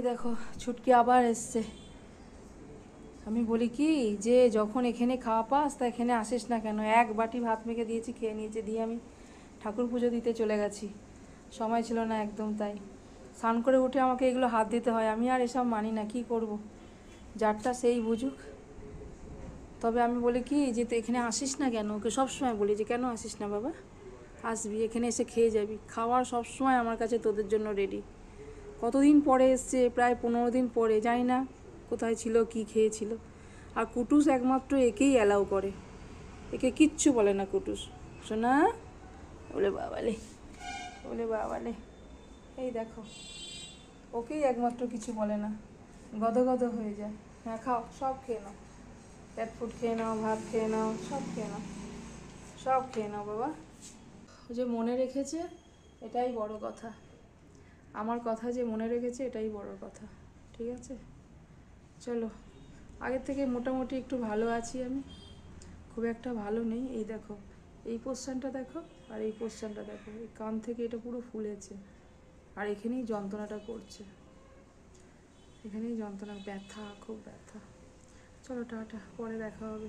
দেখো ছুটকি আবার এসছে। আমি বলি কি যে যখন এখানে খাওয়া পাস তা এখানে আসিস না কেন? এক বাটি ভাত মেখে দিয়েছি, খেয়ে নিয়েছে, দিয়ে আমি ঠাকুর পুজো দিতে চলে গেছি। সময় ছিল না একদম, তাই স্নান করে উঠে আমাকে এগুলো হাত দিতে হয়। আমি আর এসব মানি না, কি করব, যারটা সেই বুঝুক। তবে আমি বলি কি যে তুই এখানে আসিস না কেন? ওকে সবসময় বলি যে কেন আসিস না বাবা, আসবি, এখানে এসে খেয়ে যাবি। খাওয়ার সবসময় আমার কাছে তোদের জন্য রেডি। কতদিন পরে এসছে, প্রায় 15 দিন পরে, জানি না কোথায় ছিল, কি খেয়েছিল। আর কুটুস একমাত্র একেই অ্যালাউ করে, একে কিচ্ছু বলে না কুটুস। শোনা, ওলে বাবালে, ওলে বাবালে, এই দেখো, ওকেই একমাত্র কিছু বলে না, গদ গদ হয়ে যায়। হ্যাঁ খাও, সব খেয়ে নাও, প্যাট ফুড খেয়ে নাও, ভাত খেয়ে নাও, সব খেয়ে নাও, সব খেয়ে নাও বাবা। ও যে মনে রেখেছে এটাই বড় কথা, আমার কথা যে মনে রেখেছে এটাই বড় কথা। ঠিক আছে, চলো। আগের থেকে মোটামুটি একটু ভালো আছি আমি, খুব একটা ভালো নেই। এই দেখো, এই পোস্টানটা দেখো, আর এই পোস্টানটা দেখো, এই কান থেকে এটা পুরো ফুলেছে, আর এখানেই যন্ত্রণাটা করছে, এখানেই যন্ত্রণা, ব্যথা, খুব ব্যথা। চলো টাটা, পরে দেখা হবে।